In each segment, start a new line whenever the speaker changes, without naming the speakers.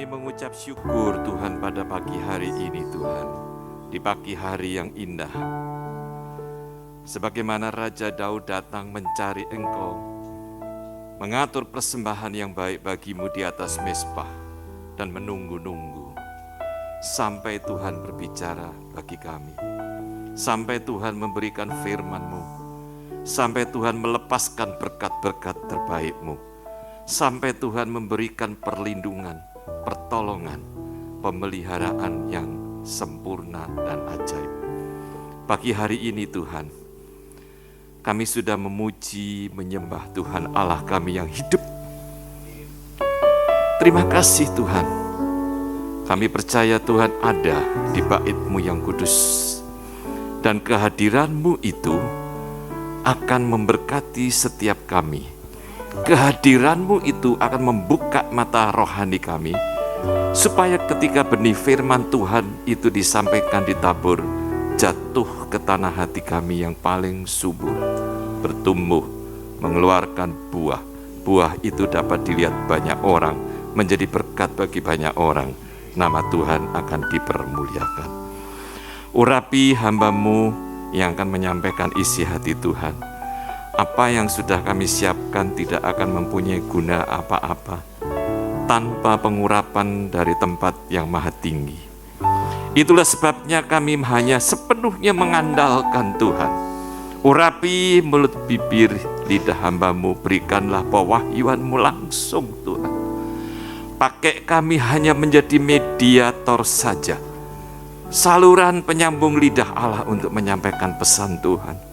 mengucap syukur Tuhan pada pagi hari ini Tuhan. Di pagi hari yang indah. Sebagaimana Raja Daud datang mencari Engkau, mengatur persembahan yang baik bagimu di atas mezbah dan menunggu-nunggu. Sampai Tuhan berbicara bagi kami. Sampai Tuhan memberikan firman-Mu. Sampai Tuhan melepaskan berkat-berkat terbaik-Mu. Sampai Tuhan memberikan perlindungan, pertolongan, pemeliharaan yang sempurna dan ajaib. Pagi hari ini Tuhan, kami sudah memuji, menyembah Tuhan Allah kami yang hidup. Terima kasih Tuhan. Kami percaya Tuhan ada di bait-Mu yang kudus. Dan kehadiran-Mu itu akan memberkati setiap kami. Kehadiran-Mu itu akan membuka mata rohani kami, supaya ketika benih firman Tuhan itu disampaikan, ditabur, jatuh ke tanah hati kami yang paling subur, bertumbuh, mengeluarkan buah. Buah itu dapat dilihat banyak orang, menjadi berkat bagi banyak orang. Nama Tuhan akan dipermuliakan. Urapi hamba-Mu yang akan menyampaikan isi hati Tuhan. Apa yang sudah kami siapkan tidak akan mempunyai guna apa-apa tanpa pengurapan dari tempat yang maha tinggi. Itulah sebabnya kami hanya sepenuhnya mengandalkan Tuhan. Urapi mulut bibir lidah hamba-Mu, berikanlah pewahyuan-Mu langsung Tuhan. Pakai kami hanya menjadi mediator saja, saluran penyambung lidah Allah untuk menyampaikan pesan Tuhan.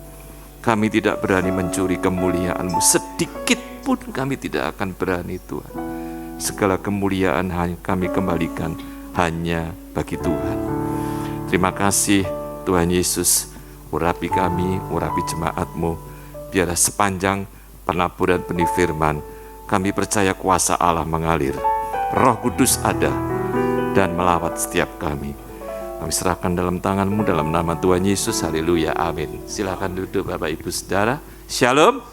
Kami tidak berani mencuri kemuliaan-Mu, sedikit pun kami tidak akan berani Tuhan. Segala kemuliaan kami kembalikan hanya bagi Tuhan. Terima kasih Tuhan Yesus, urapi kami, urapi jemaat-Mu. Biarlah sepanjang penaburan benih firman, kami percaya kuasa Allah mengalir. Roh Kudus ada dan melawat setiap kami. Kami serahkan dalam tangan-Mu dalam nama Tuhan Yesus. Haleluya, amin. Silakan duduk Bapak Ibu Saudara. Shalom.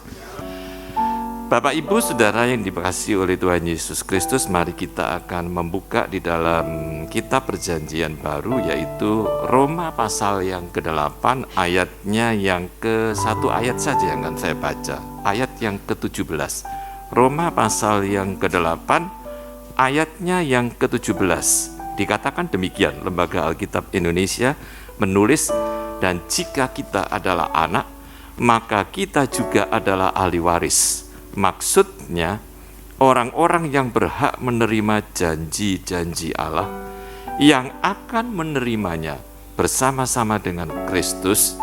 Bapak Ibu Saudara yang dikasihi oleh Tuhan Yesus Kristus, mari kita akan membuka di dalam kitab Perjanjian Baru, yaitu Roma pasal yang ke-8, ayatnya yang ke-1 ayat saja yang akan saya baca. Ayat yang ke-17. Roma pasal yang ke-8, ayatnya yang ke-17. Dikatakan demikian, Lembaga Alkitab Indonesia menulis, dan jika kita adalah anak, maka kita juga adalah ahli waris. Maksudnya, orang-orang yang berhak menerima janji-janji Allah, yang akan menerimanya bersama-sama dengan Kristus,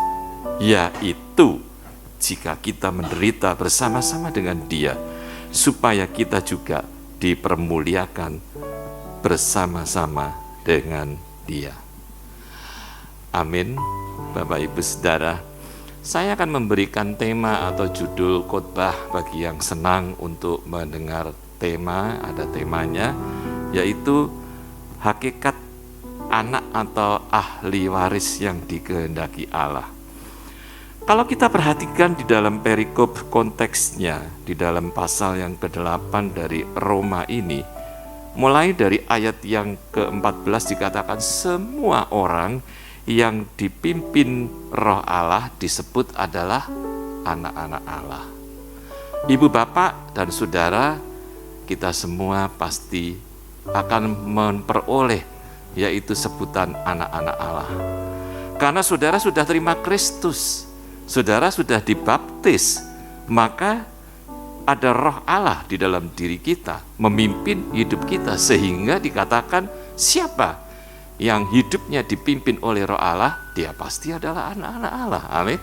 yaitu jika kita menderita bersama-sama dengan Dia, supaya kita juga dipermuliakan bersama-sama dengan Dia. Amin. Bapak Ibu Saudara, saya akan memberikan tema atau judul khotbah bagi yang senang untuk mendengar tema, ada temanya, yaitu hakikat anak atau ahli waris yang dikehendaki Allah. Kalau kita perhatikan di dalam perikop konteksnya, di dalam pasal yang ke-8 dari Roma ini, mulai dari ayat yang ke-14 dikatakan semua orang yang dipimpin Roh Allah disebut adalah anak-anak Allah. Ibu bapak dan saudara, kita semua pasti akan memperoleh yaitu sebutan anak-anak Allah. Karena saudara sudah terima Kristus, saudara sudah dibaptis, maka ada Roh Allah di dalam diri kita, memimpin hidup kita, sehingga dikatakan siapa yang hidupnya dipimpin oleh Roh Allah, dia pasti adalah anak-anak Allah. Amin.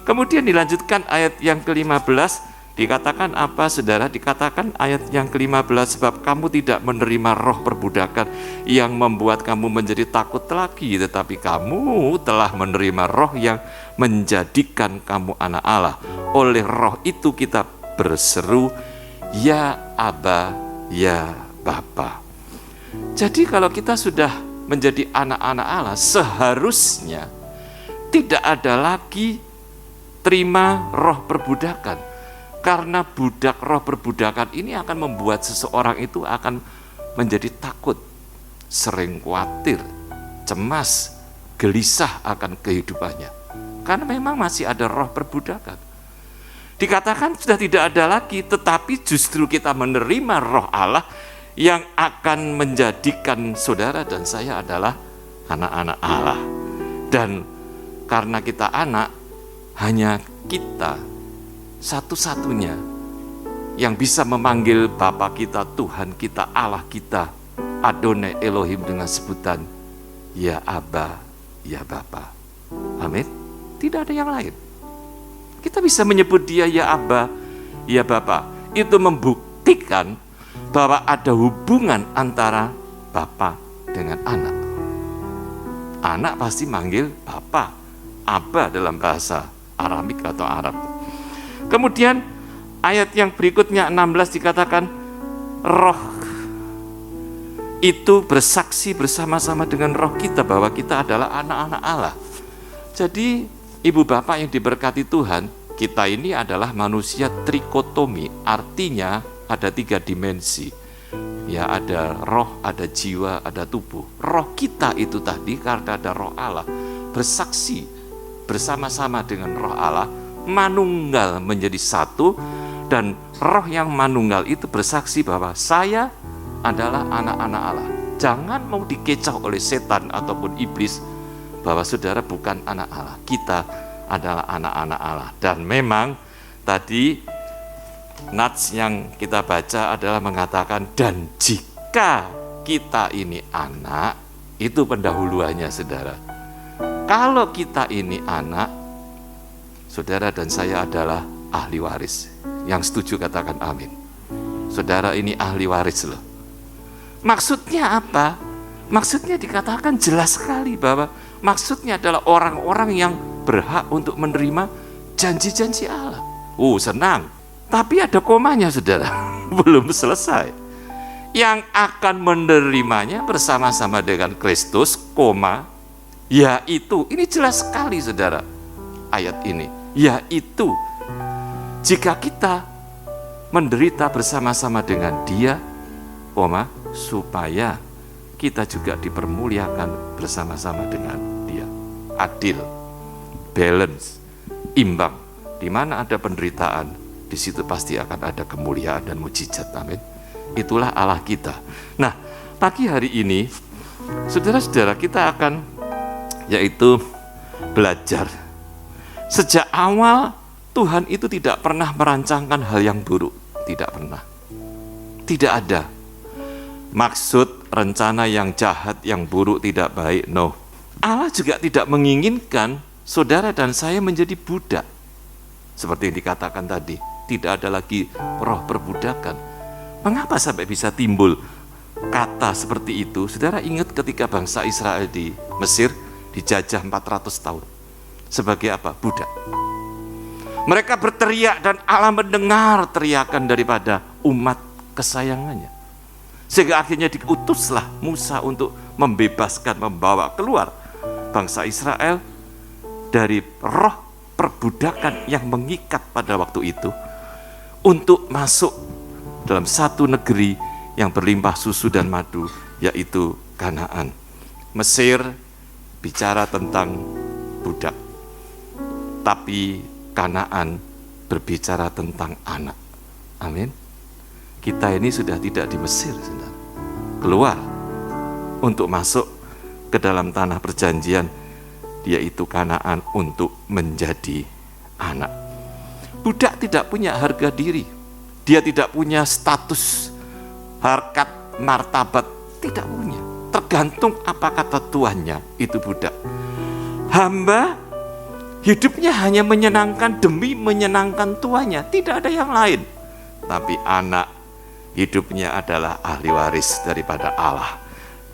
Kemudian dilanjutkan ayat yang ke-15, dikatakan apa saudara? Dikatakan ayat yang ke-15, sebab kamu tidak menerima roh perbudakan yang membuat kamu menjadi takut lagi, tetapi kamu telah menerima roh yang menjadikan kamu anak Allah. Oleh roh itu kita berseru, ya Aba, ya Bapa. Jadi kalau kita sudah menjadi anak-anak Allah, seharusnya tidak ada lagi terima roh perbudakan. Karena budak roh perbudakan ini akan membuat seseorang itu akan menjadi takut, sering khawatir, cemas, gelisah akan kehidupannya. Karena memang masih ada roh perbudakan. Dikatakan sudah tidak ada lagi, tetapi justru kita menerima roh Allah yang akan menjadikan saudara dan saya adalah anak-anak Allah. Dan karena kita anak, hanya kita satu-satunya yang bisa memanggil Bapa kita, Tuhan kita, Allah kita, Adonai Elohim dengan sebutan ya Abba, ya Bapa. Amin. Tidak ada yang lain. Kita bisa menyebut dia ya Abba, ya Bapa. Itu membuktikan bahwa ada hubungan antara Bapa dengan anak. Anak pasti manggil Bapa, Abba dalam bahasa Aramik atau Arab. Kemudian ayat yang berikutnya 16 dikatakan roh itu bersaksi bersama-sama dengan roh kita bahwa kita adalah anak-anak Allah. Jadi ibu bapak yang diberkati Tuhan, kita ini adalah manusia trikotomi, artinya ada 3 dimensi. Ya, ada roh, ada jiwa, ada tubuh. Roh kita itu tadi karena ada roh Allah bersaksi bersama-sama dengan roh Allah, manunggal menjadi satu, dan roh yang manunggal itu bersaksi bahwa saya adalah anak-anak Allah. Jangan mau dikecoh oleh setan ataupun iblis bahwa saudara bukan anak Allah. Kita adalah anak-anak Allah. Dan memang tadi nats yang kita baca adalah mengatakan dan jika kita ini anak, itu pendahuluannya saudara. Kalau kita ini anak, saudara dan saya adalah ahli waris. Yang setuju katakan amin. Saudara ini ahli waris loh. Maksudnya apa? Maksudnya dikatakan jelas sekali bahwa maksudnya adalah orang-orang yang berhak untuk menerima janji-janji Allah. Senang. Tapi ada komanya saudara, belum selesai. Yang akan menerimanya bersama-sama dengan Kristus, yaitu, ini jelas sekali saudara, ayat ini, yaitu jika kita menderita bersama-sama dengan Dia, supaya kita juga dipermuliakan bersama-sama dengan Dia. Adil, balance, imbang. Di mana ada penderitaan, di situ pasti akan ada kemuliaan dan mujizat. Amin. Itulah Allah kita. Nah, pagi hari ini, saudara-saudara, kita akan yaitu belajar. Sejak awal Tuhan itu tidak pernah merancangkan hal yang buruk. Tidak pernah. Tidak ada maksud rencana yang jahat, yang buruk, tidak baik. No. Allah juga tidak menginginkan saudara dan saya menjadi budak. Seperti yang dikatakan tadi, tidak ada lagi roh perbudakan. Mengapa sampai bisa timbul kata seperti itu? Saudara ingat ketika bangsa Israel di Mesir dijajah 400 tahun. Sebagai apa? Budak. Mereka berteriak dan Allah mendengar teriakan daripada umat kesayangannya. Sehingga akhirnya diutuslah Musa untuk membebaskan, membawa keluar bangsa Israel dari roh perbudakan yang mengikat pada waktu itu, untuk masuk dalam satu negeri yang berlimpah susu dan madu, yaitu Kanaan. Mesir bicara tentang budak, tapi Kanaan berbicara tentang anak. Amin. Kita ini sudah tidak di Mesir, saudara. Keluar untuk masuk ke dalam tanah perjanjian, yaitu Kanaan, untuk menjadi anak. Budak tidak punya harga diri. Dia tidak punya status, harkat, martabat. Tidak punya. Tergantung apa kata tuannya, itu budak. Hamba hidupnya hanya menyenangkan demi menyenangkan tuannya. Tidak ada yang lain. Tapi anak hidupnya adalah ahli waris daripada Allah.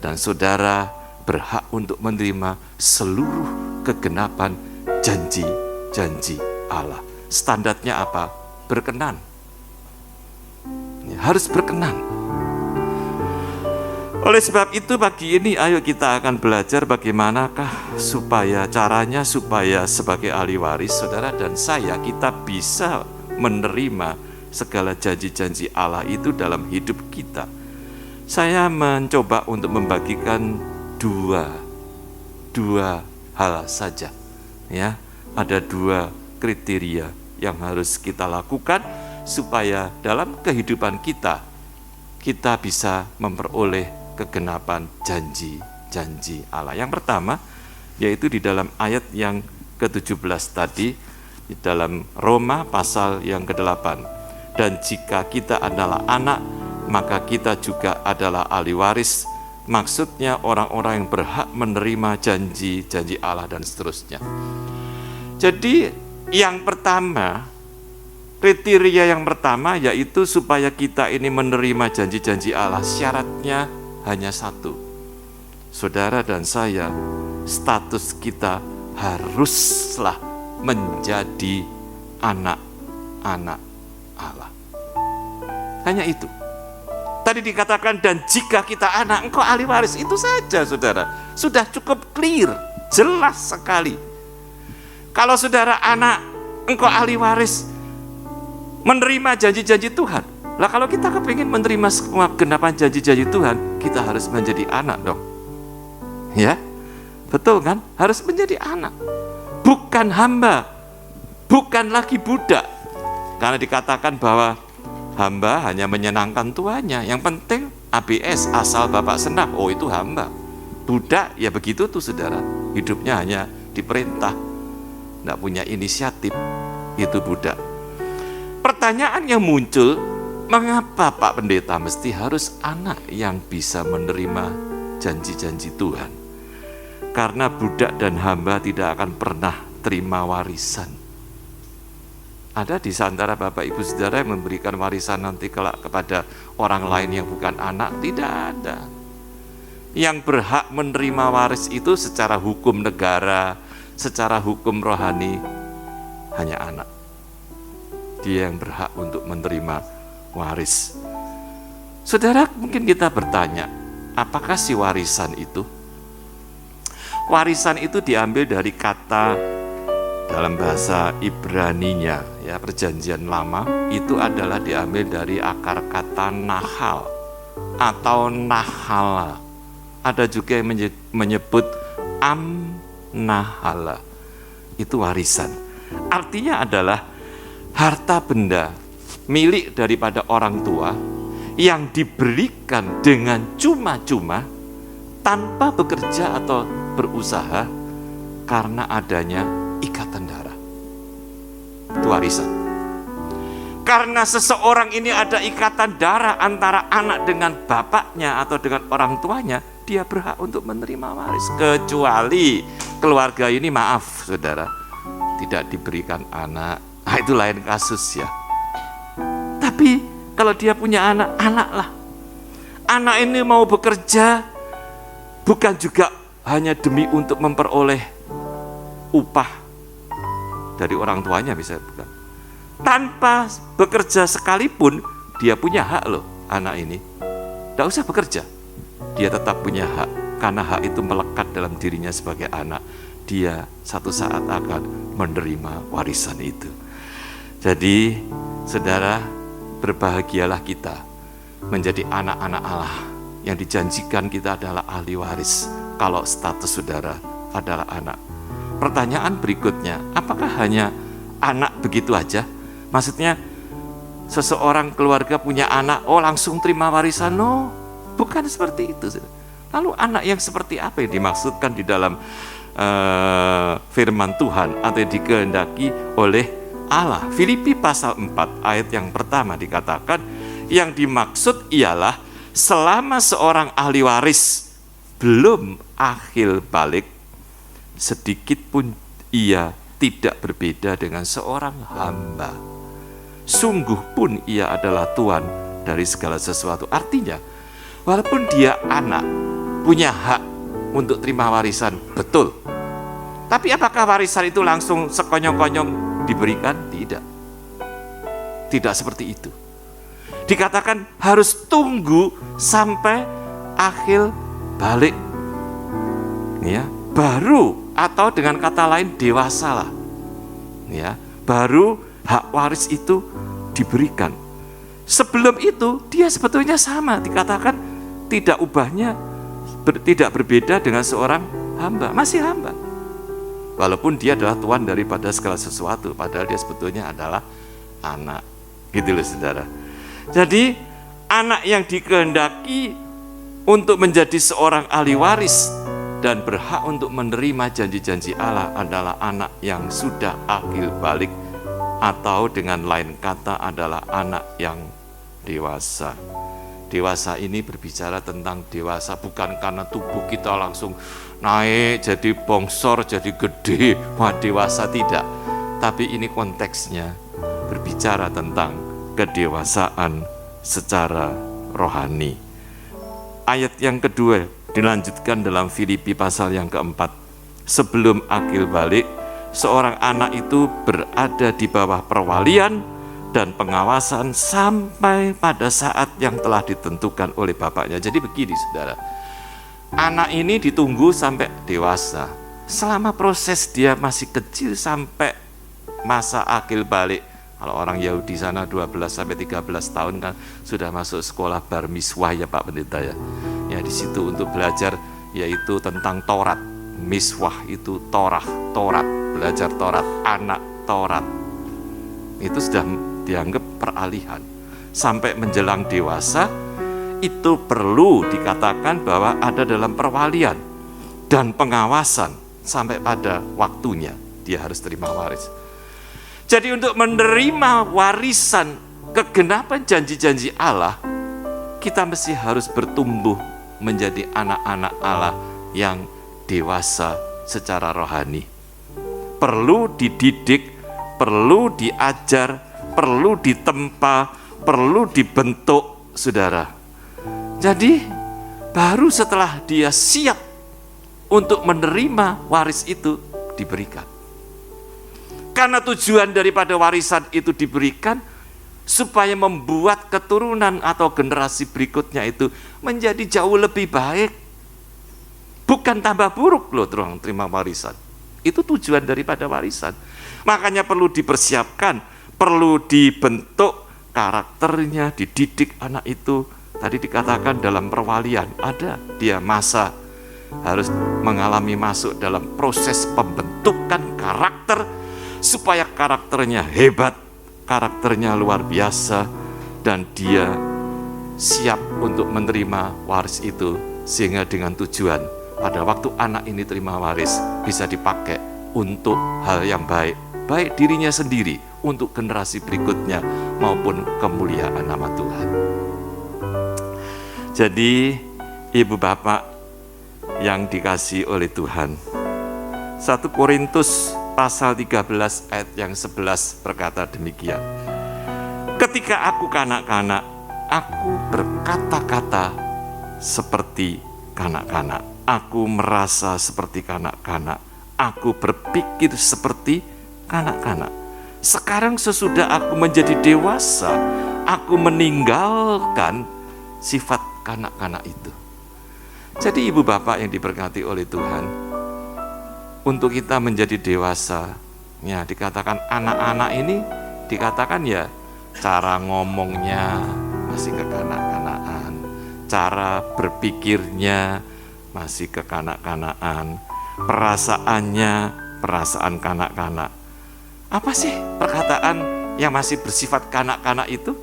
Dan saudara berhak untuk menerima seluruh kegenapan janji-janji Allah. Standarnya apa? Berkenan. Harus berkenan. Oleh sebab itu pagi ini ayo kita akan belajar bagaimanakah caranya supaya sebagai ahli waris saudara dan saya kita bisa menerima segala janji-janji Allah itu dalam hidup kita. Saya mencoba untuk membagikan dua hal saja, ya. Ada dua kriteria yang harus kita lakukan supaya dalam kehidupan kita bisa memperoleh kegenapan janji-janji Allah. Yang pertama yaitu di dalam ayat yang ke-17 tadi, di dalam Roma pasal yang ke-8. Dan jika kita adalah anak, maka kita juga adalah ahli waris. Maksudnya orang-orang yang berhak menerima janji-janji Allah dan seterusnya. Jadi yang pertama, kriteria yang pertama yaitu supaya kita ini menerima janji-janji Allah, syaratnya hanya satu. Saudara dan saya, status kita haruslah menjadi anak-anak Allah. Hanya itu. Tadi dikatakan, dan jika kita anak, engkau ahli waris. Itu saja, saudara. Sudah cukup clear, jelas sekali. Kalau saudara anak, engkau ahli waris, menerima janji-janji Tuhan. Lah kalau kita kepingin menerima semua genapan janji-janji Tuhan, kita harus menjadi anak dong. Ya, betul kan? Harus menjadi anak. Bukan hamba, bukan lagi budak. Karena dikatakan bahwa hamba hanya menyenangkan tuannya. Yang penting ABS, asal bapak senang. Oh, itu hamba. Budak ya begitu tuh, saudara. Hidupnya hanya diperintah, tidak punya inisiatif. Itu budak. Pertanyaan yang muncul, mengapa Pak Pendeta mesti harus anak yang bisa menerima janji-janji Tuhan? Karena budak dan hamba tidak akan pernah terima warisan. Ada di antara Bapak Ibu Saudara yang memberikan warisan nanti kelak kepada orang lain yang bukan anak? Tidak ada. Yang berhak menerima waris itu secara hukum negara, secara hukum rohani, hanya anak. Dia yang berhak untuk menerima waris. Saudara, mungkin kita bertanya, apakah si warisan itu? Warisan itu diambil dari kata dalam bahasa Ibraninya, ya, Perjanjian Lama, itu adalah diambil dari akar kata nahal atau nahala. Ada juga yang menyebut nahala. Itu warisan. Artinya adalah harta benda milik daripada orang tua yang diberikan dengan cuma-cuma tanpa bekerja atau berusaha karena adanya ikatan darah. Itu warisan. Karena seseorang ini ada ikatan darah antara anak dengan bapaknya atau dengan orang tuanya, dia berhak untuk menerima waris. Kecuali keluarga ini, maaf saudara, tidak diberikan anak. Nah, itu lain kasus ya. Tapi kalau dia punya anak, anaklah. Anak ini mau bekerja bukan juga hanya demi untuk memperoleh upah dari orang tuanya, bisa bukan. Tanpa bekerja sekalipun, dia punya hak loh, anak ini. Tidak usah bekerja, dia tetap punya hak. Karena hak itu melekat dalam dirinya sebagai anak. Dia satu saat akan menerima warisan itu. Jadi, saudara, berbahagialah kita menjadi anak-anak Allah yang dijanjikan kita adalah ahli waris kalau status saudara adalah anak. Pertanyaan berikutnya, apakah hanya anak begitu aja? Maksudnya seseorang keluarga punya anak, oh langsung terima warisan? No, bukan seperti itu. Lalu anak yang seperti apa yang dimaksudkan di dalam firman Tuhan atau yang dikehendaki oleh Allah? Filipi pasal 4 ayat yang pertama dikatakan, yang dimaksud ialah selama seorang ahli waris belum akhil balik, sedikit pun ia tidak berbeda dengan seorang hamba. Sungguh pun ia adalah tuan dari segala sesuatu. Artinya, walaupun dia anak, punya hak untuk terima warisan, betul. Tapi apakah warisan itu langsung sekonyong-konyong diberikan? Tidak. Tidak seperti itu. Dikatakan harus tunggu sampai akhil balik. Ya, baru, atau dengan kata lain dewasa lah. Ya, baru hak waris itu diberikan. Sebelum itu dia sebetulnya sama, dikatakan tidak ubahnya, tidak berbeda dengan seorang hamba, masih hamba. Walaupun dia adalah Tuhan daripada segala sesuatu, padahal dia sebetulnya adalah anak. Gitu loh saudara. Jadi anak yang dikehendaki untuk menjadi seorang ahli waris dan berhak untuk menerima janji-janji Allah adalah anak yang sudah akil balik, atau dengan lain kata adalah anak yang dewasa. Dewasa ini berbicara tentang dewasa bukan karena tubuh kita langsung naik jadi bongsor, jadi gede, wah dewasa, tidak. Tapi ini konteksnya berbicara tentang kedewasaan secara rohani. Ayat yang kedua dilanjutkan dalam Filipi pasal yang keempat. Sebelum akil balik, seorang anak itu berada di bawah perwalian dan pengawasan sampai pada saat yang telah ditentukan oleh bapaknya. Jadi begini saudara, anak ini ditunggu sampai dewasa. Selama proses dia masih kecil sampai masa akil balik. Kalau orang Yahudi sana 12 sampai 13 tahun kan sudah masuk sekolah bar miswah ya Pak Pendeta ya. Ya di situ untuk belajar yaitu tentang Taurat. Miswah itu Taurat, belajar Taurat, anak Taurat. Itu sudah dianggap peralihan. Sampai menjelang dewasa itu perlu dikatakan bahwa ada dalam perwalian dan pengawasan sampai pada waktunya dia harus terima waris. Jadi untuk menerima warisan kegenapan janji-janji Allah, kita mesti harus bertumbuh menjadi anak-anak Allah yang dewasa secara rohani. Perlu dididik, perlu diajar, perlu ditempa, perlu dibentuk, saudara. Jadi baru setelah dia siap untuk menerima waris itu diberikan. Karena tujuan daripada warisan itu diberikan supaya membuat keturunan atau generasi berikutnya itu menjadi jauh lebih baik. Bukan tambah buruk loh terima warisan. Itu tujuan daripada warisan. Makanya perlu dipersiapkan, perlu dibentuk karakternya, dididik anak itu. Tadi dikatakan dalam perwalian, ada dia masa harus mengalami masuk dalam proses pembentukan karakter supaya karakternya hebat, karakternya luar biasa, dan dia siap untuk menerima waris itu, sehingga dengan tujuan pada waktu anak ini terima waris bisa dipakai untuk hal yang baik, baik dirinya sendiri, untuk generasi berikutnya maupun kemuliaan nama Tuhan. Jadi ibu bapak yang dikasihi oleh Tuhan, 1 Korintus pasal 13 ayat yang 11 berkata demikian. Ketika aku kanak-kanak, aku berkata-kata seperti kanak-kanak. Aku merasa seperti kanak-kanak. Aku berpikir seperti kanak-kanak. Sekarang sesudah aku menjadi dewasa, aku meninggalkan sifat kanak-kanak itu. Jadi ibu bapak yang diberkati oleh Tuhan, untuk kita menjadi dewasa, ya dikatakan anak-anak ini, dikatakan ya cara ngomongnya masih kekanak-kanakan, cara berpikirnya masih kekanak-kanakan, perasaannya perasaan kanak-kanak. Apa sih perkataan yang masih bersifat kanak-kanak itu?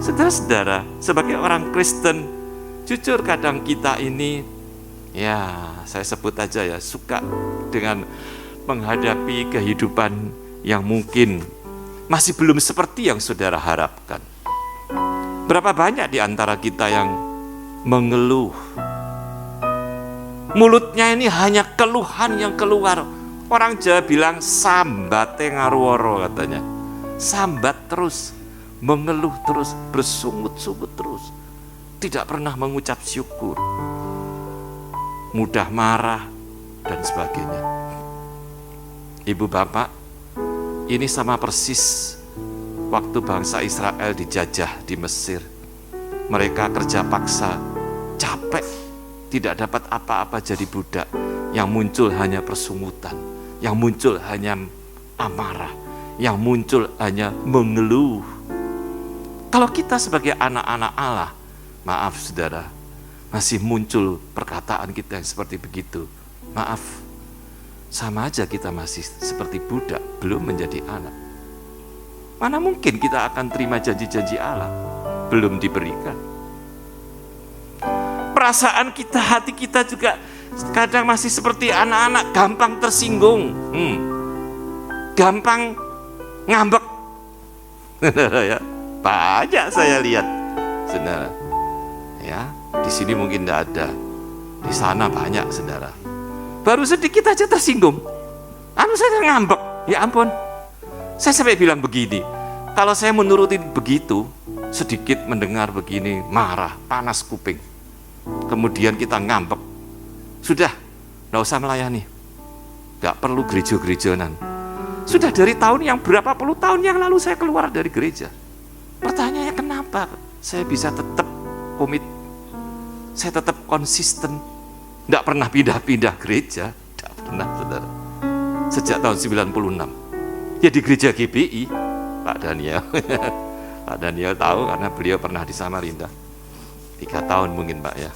Saudara-saudara, sebagai orang Kristen, jujur kadang kita ini, ya saya sebut aja ya, suka dengan menghadapi kehidupan yang mungkin masih belum seperti yang saudara harapkan. Berapa banyak di antara kita yang mengeluh, mulutnya ini hanya keluhan yang keluar. Orang Jawa bilang sambate ngaruworo katanya. Sambat terus, mengeluh terus, bersungut-sungut terus, tidak pernah mengucap syukur, mudah marah dan sebagainya. Ibu bapak, ini sama persis waktu bangsa Israel dijajah di Mesir. Mereka kerja paksa, capek, tidak dapat apa-apa jadi budak. Yang muncul hanya persungutan, yang muncul hanya amarah, yang muncul hanya mengeluh. Kalau kita sebagai anak-anak Allah, maaf saudara, masih muncul perkataan kita yang seperti begitu, maaf, sama aja kita masih seperti budak, belum menjadi anak. Mana mungkin kita akan terima janji-janji Allah, belum diberikan. Perasaan kita, hati kita juga kadang masih seperti anak-anak, gampang tersinggung, gampang ngambek. Ya, banyak saya lihat, saudara. Ya, di sini mungkin tidak ada, di sana banyak, saudara. Baru sedikit aja tersinggung, saya ngambek. Ya ampun, saya sampai bilang begini, kalau saya menurutin begitu, sedikit mendengar begini, marah, panas kuping. Kemudian kita ngambek, sudah, tidak usah melayani, tidak perlu gereja-gerejanan. Sudah dari tahun yang berapa puluh tahun yang lalu saya keluar dari gereja. Pertanyaannya, kenapa saya bisa tetap komit, saya tetap konsisten, tidak pernah pindah-pindah gereja, tidak pernah, saudara. Sejak tahun 96, ya di gereja GBI, Pak Daniel. Pak Daniel tahu karena beliau pernah di Samarinda 3 tahun mungkin, Pak, ya.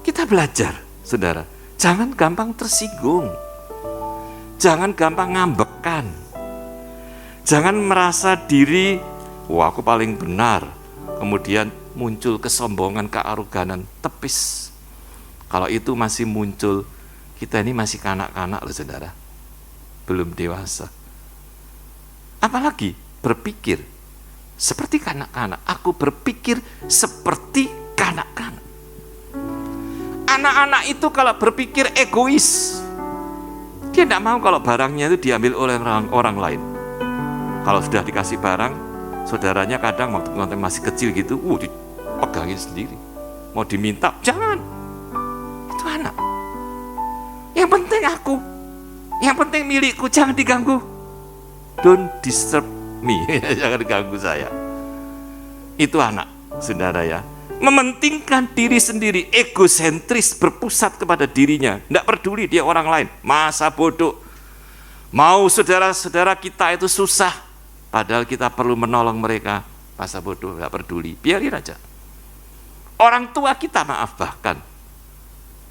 Kita belajar, saudara, jangan gampang tersinggung, jangan gampang ngambekan, jangan merasa diri, wah aku paling benar, kemudian muncul kesombongan, kearoganan, tepis. Kalau itu masih muncul, kita ini masih kanak-kanak loh, saudara, belum dewasa. Apalagi berpikir seperti kanak-kanak, aku berpikir seperti kanak-kanak. Anak-anak itu kalau berpikir egois, dia tidak mau kalau barangnya itu diambil oleh orang lain. Kalau sudah dikasih barang, saudaranya kadang waktu masih kecil gitu, dipegangin sendiri. Mau diminta, jangan. Itu anak. Yang penting aku, yang penting milikku, jangan diganggu. Don't disturb me, jangan ganggu saya. Itu anak, saudara, ya. Mementingkan diri sendiri, egosentris, berpusat kepada dirinya, tidak peduli dia orang lain, masa bodoh. Mau saudara-saudara kita itu susah, padahal kita perlu menolong mereka, masa bodoh, tidak peduli, biarin aja. Orang tua kita, maaf, bahkan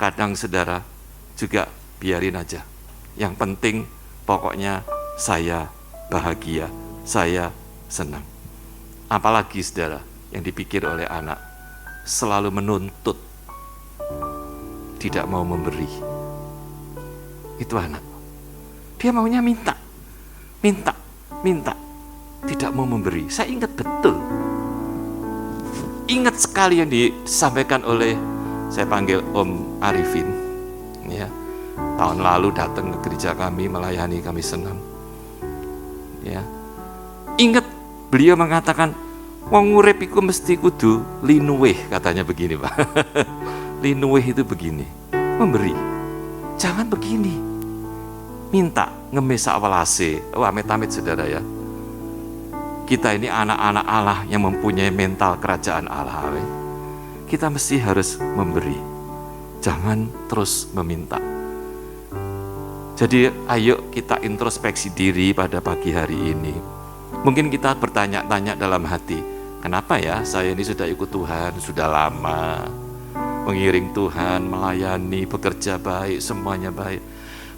kadang saudara juga biarin aja. Yang penting pokoknya saya bahagia, saya senang. Apalagi saudara yang dipikir oleh anak, selalu menuntut, tidak mau memberi. Itu anak. Dia maunya minta, tidak mau memberi. Saya ingat betul, ingat sekali yang disampaikan oleh, saya panggil Om Arifin, ya, tahun lalu datang ke gereja kami, melayani kami senang. Ya, ingat beliau mengatakan, wong urip iku mesti kudu linuweh, katanya begini, Pak. Linuweh itu begini, memberi. Jangan begini, minta ngemis awalase. Amit-amit saudara, ya. Kita ini anak-anak Allah yang mempunyai mental kerajaan Allah. Kita mesti harus memberi, jangan terus meminta. Jadi ayo kita introspeksi diri pada pagi hari ini. Mungkin kita bertanya-tanya dalam hati, kenapa ya saya ini sudah ikut Tuhan, sudah lama, mengiring Tuhan, melayani, bekerja baik, semuanya baik.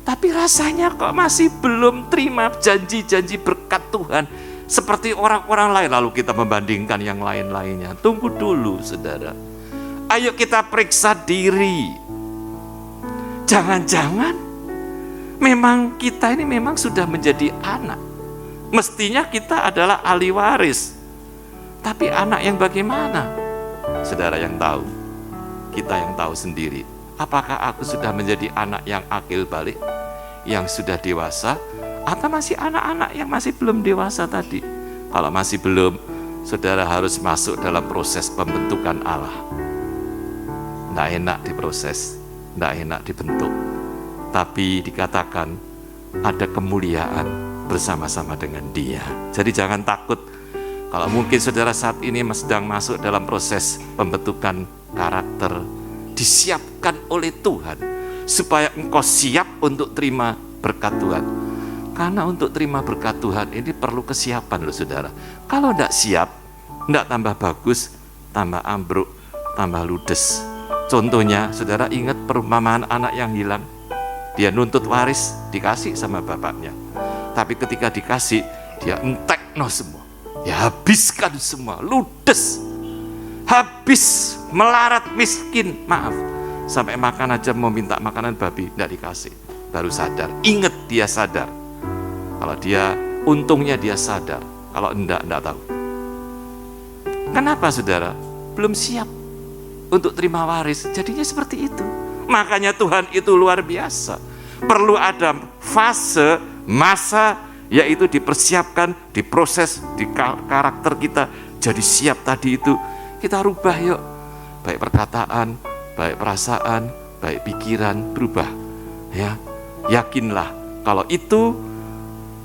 Tapi rasanya kok masih belum terima janji-janji berkat Tuhan seperti orang-orang lain. Lalu kita membandingkan yang lain-lainnya. Tunggu dulu, saudara. Ayo kita periksa diri. Jangan-jangan memang kita ini memang sudah menjadi anak. Mestinya kita adalah ahli waris. Tapi anak yang bagaimana? Saudara yang tahu, kita yang tahu sendiri. Apakah aku sudah menjadi anak yang akil balik, yang sudah dewasa, atau masih anak-anak yang masih belum dewasa tadi? Kalau masih belum, saudara harus masuk dalam proses pembentukan Allah. Tidak enak diproses, tidak enak dibentuk. Tapi dikatakan ada kemuliaan bersama-sama dengan Dia. Jadi jangan takut. Kalau mungkin saudara saat ini sedang masuk dalam proses pembentukan karakter, disiapkan oleh Tuhan supaya engkau siap untuk terima berkat Tuhan. Karena untuk terima berkat Tuhan ini perlu kesiapan loh, saudara. Kalau tidak siap, tidak tambah bagus, tambah ambruk, tambah ludes. Contohnya, saudara ingat perumpamaan anak yang hilang? Dia nuntut waris, dikasih sama bapaknya. Tapi ketika dikasih, dia entekno semua. Ya habiskan semua, ludes. Habis, melarat, miskin, maaf. Sampai makan aja mau minta makanan babi, tidak dikasih. Baru sadar, ingat dia sadar. Kalau dia, untungnya dia sadar. Kalau enggak tahu. Kenapa saudara? Belum siap untuk terima waris. Jadinya seperti itu. Makanya Tuhan itu luar biasa. Perlu ada fase, masa, yaitu dipersiapkan, diproses, di karakter kita. Jadi siap tadi itu. Kita rubah yuk. Baik perkataan, baik perasaan, baik pikiran, berubah. Ya, yakinlah kalau itu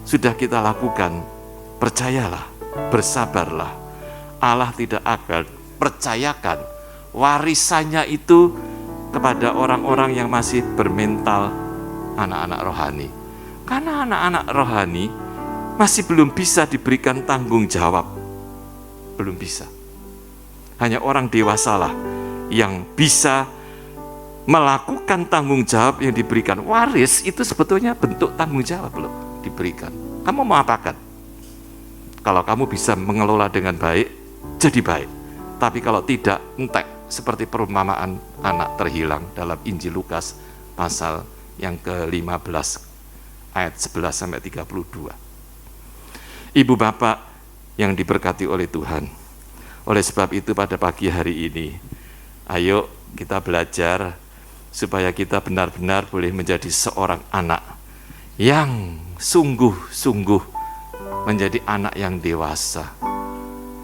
sudah kita lakukan, percayalah, bersabarlah. Allah tidak akan percayakan warisannya itu kepada orang-orang yang masih bermental anak-anak rohani. Karena anak-anak rohani masih belum bisa diberikan tanggung jawab. Belum bisa. Hanya orang dewasalah yang bisa melakukan tanggung jawab yang diberikan. Waris itu sebetulnya bentuk tanggung jawab loh, diberikan. Kamu mau apakan? Kalau kamu bisa mengelola dengan baik, jadi baik. Tapi kalau tidak, entek. Seperti perumpamaan anak terhilang dalam Injil Lukas pasal yang ke-15 ayat 11 sampai 32. Ibu bapak yang diberkati oleh Tuhan. Oleh sebab itu pada pagi hari ini, ayo kita belajar supaya kita benar-benar boleh menjadi seorang anak yang sungguh-sungguh menjadi anak yang dewasa.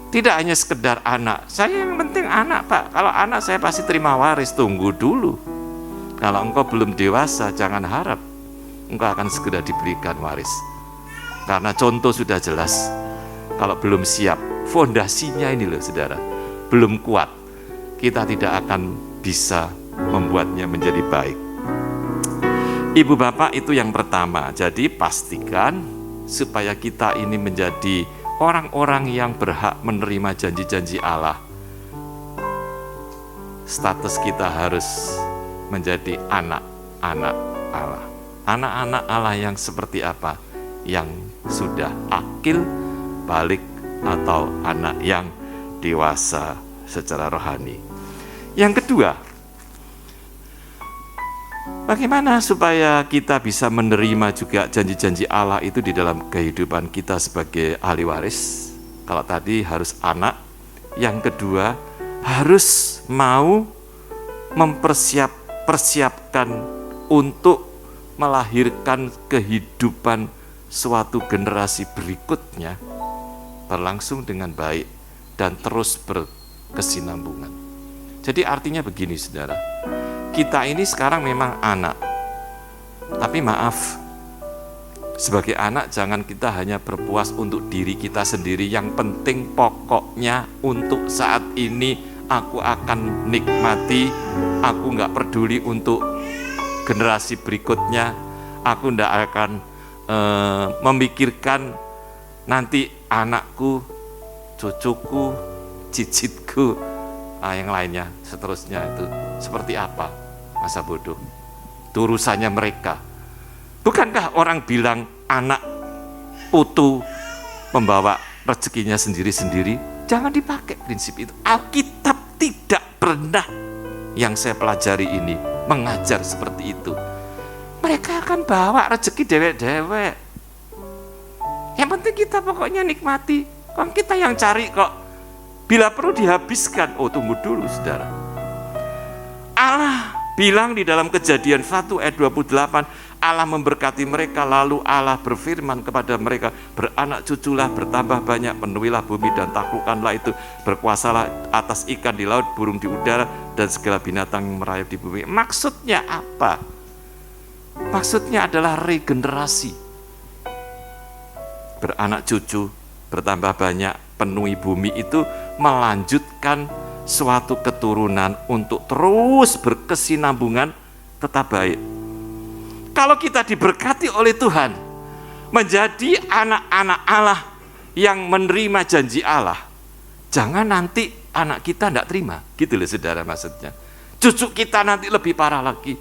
Tidak hanya sekedar anak, saya yang penting anak Pak, kalau anak saya pasti terima waris, tunggu dulu. Kalau engkau belum dewasa, jangan harap engkau akan segera diberikan waris. Karena contoh sudah jelas, kalau belum siap, fondasinya ini loh saudara, belum kuat, kita tidak akan bisa membuatnya menjadi baik. Ibu bapak itu yang pertama, jadi pastikan supaya kita ini menjadi orang-orang yang berhak menerima janji-janji Allah. Status kita harus menjadi anak-anak Allah. Anak-anak Allah yang seperti apa? Yang sudah akil, balik, atau anak yang dewasa secara rohani. Yang kedua, bagaimana supaya kita bisa menerima juga janji-janji Allah itu di dalam kehidupan kita sebagai ahli waris? Kalau tadi harus anak, yang kedua harus mau mempersiapkan untuk melahirkan kehidupan suatu generasi berikutnya berlangsung dengan baik dan terus berkesinambungan. Jadi artinya begini saudara, kita ini sekarang memang anak, tapi maaf, sebagai anak jangan kita hanya berpuas untuk diri kita sendiri. Yang penting pokoknya untuk saat ini aku akan nikmati, aku gak peduli untuk generasi berikutnya, aku gak akan memikirkan nanti anakku, cucuku, cicitku, yang lainnya, seterusnya itu seperti apa. Masa bodoh, itu urusannya mereka. Bukankah orang bilang anak putu membawa rezekinya sendiri-sendiri? Jangan dipakai prinsip itu. Alkitab tidak pernah, yang saya pelajari ini, mengajar seperti itu. Mereka akan bawa rezeki dewek-dewek. Yang penting kita pokoknya nikmati. Kok kita yang cari kok. Bila perlu dihabiskan. Oh, tunggu dulu saudara. Allah bilang di dalam Kejadian 1 ayat 28, Allah memberkati mereka, lalu Allah berfirman kepada mereka, beranak cuculah, bertambah banyak, penuhilah bumi dan taklukkanlah itu, berkuasalah atas ikan di laut, burung di udara, dan segala binatang yang merayap di bumi. Maksudnya apa? Maksudnya adalah regenerasi. Beranak cucu, bertambah banyak, penuhi bumi itu melanjutkan suatu keturunan untuk terus berkesinambungan tetap baik. Kalau kita diberkati oleh Tuhan menjadi anak-anak Allah yang menerima janji Allah, jangan nanti anak kita tidak terima. Gitu loh saudara maksudnya. Cucu kita nanti lebih parah lagi.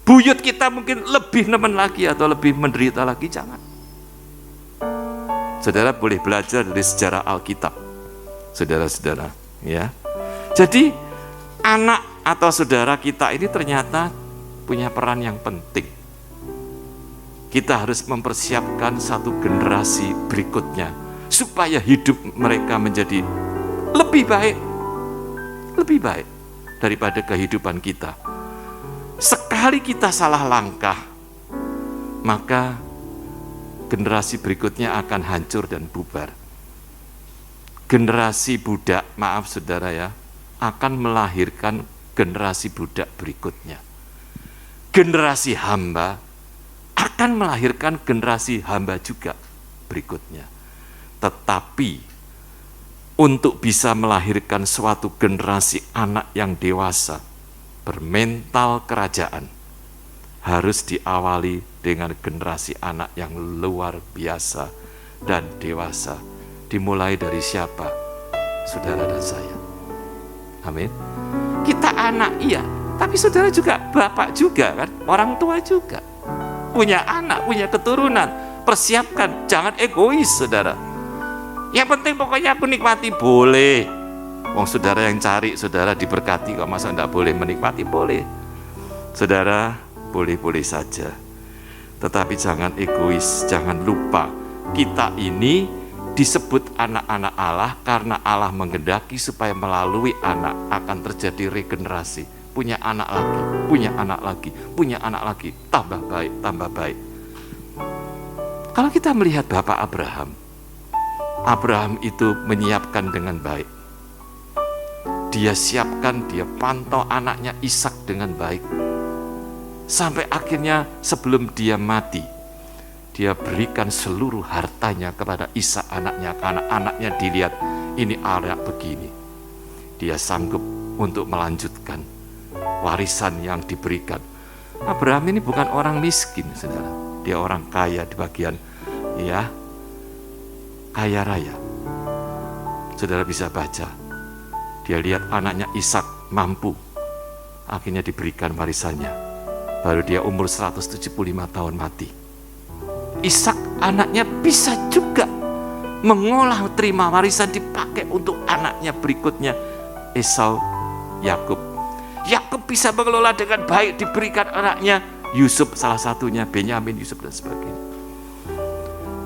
Buyut kita mungkin lebih nemen lagi atau lebih menderita lagi. Jangan. Saudara boleh belajar dari sejarah Alkitab. Saudara-saudara, ya. Jadi anak atau saudara kita ini ternyata punya peran yang penting. Kita harus mempersiapkan satu generasi berikutnya supaya hidup mereka menjadi lebih baik daripada kehidupan kita. Sekali kita salah langkah, maka generasi berikutnya akan hancur dan bubar. Generasi budak, maaf saudara ya, akan melahirkan generasi budak berikutnya. Generasi hamba akan melahirkan generasi hamba juga berikutnya. Tetapi untuk bisa melahirkan suatu generasi anak yang dewasa, bermental kerajaan, harus diawali dengan generasi anak yang luar biasa dan dewasa. Dimulai dari siapa? Saudara dan saya. Amin. Kita anak, iya, tapi saudara juga bapak juga kan, orang tua juga. Punya anak, punya keturunan. Persiapkan, jangan egois saudara. Yang penting pokoknya aku nikmati, boleh. Wong saudara yang cari, saudara diberkati kok, masa enggak boleh menikmati? Boleh. Saudara, boleh-boleh saja. Tetapi jangan egois, jangan lupa kita ini disebut anak-anak Allah karena Allah menghendaki supaya melalui anak akan terjadi regenerasi. Punya anak lagi, punya anak lagi, punya anak lagi, tambah baik, tambah baik. Kalau kita melihat Bapak Abraham, Abraham itu menyiapkan dengan baik. Dia siapkan, dia pantau anaknya Ishak dengan baik. Sampai akhirnya sebelum dia mati, dia berikan seluruh hartanya kepada Ishak anaknya, karena anaknya dilihat ini anak begini. Dia sanggup untuk melanjutkan warisan yang diberikan. Abraham ini bukan orang miskin, saudara. Dia orang kaya di bagian ya kaya raya. Saudara bisa baca. Dia lihat anaknya Ishak mampu, akhirnya diberikan warisannya. Baru dia umur 175 tahun mati. Ishak anaknya bisa juga mengolah terima warisan dipakai untuk anaknya berikutnya, Esau, Yakub. Yakub bisa mengelola dengan baik, diberikan anaknya Yusuf, salah satunya Benyamin, Yusuf dan sebagainya.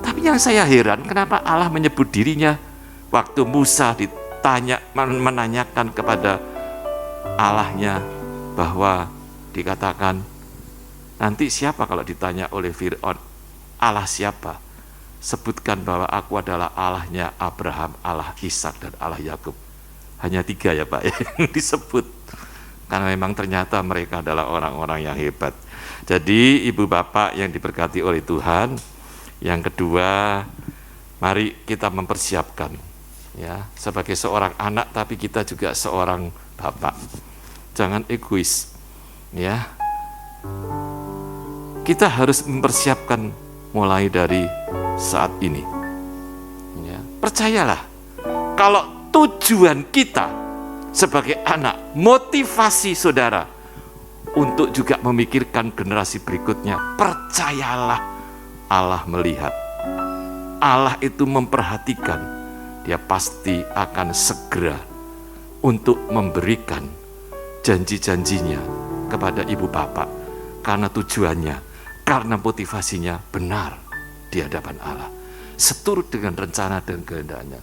Tapi yang saya heran, kenapa Allah menyebut dirinya waktu Musa menanyakan kepada Allahnya bahwa dikatakan, nanti siapa kalau ditanya oleh Fir'aun, Allah siapa? Sebutkan bahwa aku adalah Allahnya Abraham, Allah Ishak dan Allah Yakub. Hanya 3 ya Pak yang disebut. Karena memang ternyata mereka adalah orang-orang yang hebat. Jadi ibu bapak yang diberkati oleh Tuhan, yang kedua, mari kita mempersiapkan ya, sebagai seorang anak tapi kita juga seorang bapak. Jangan egois ya. Kita harus mempersiapkan mulai dari saat ini ya. Percayalah, kalau tujuan kita sebagai anak, motivasi saudara untuk juga memikirkan generasi berikutnya, percayalah Allah melihat, Allah itu memperhatikan, dia pasti akan segera untuk memberikan janji-janjinya kepada ibu bapak, karena tujuannya, karena motivasinya benar di hadapan Allah, seturut dengan rencana dan kehendaknya.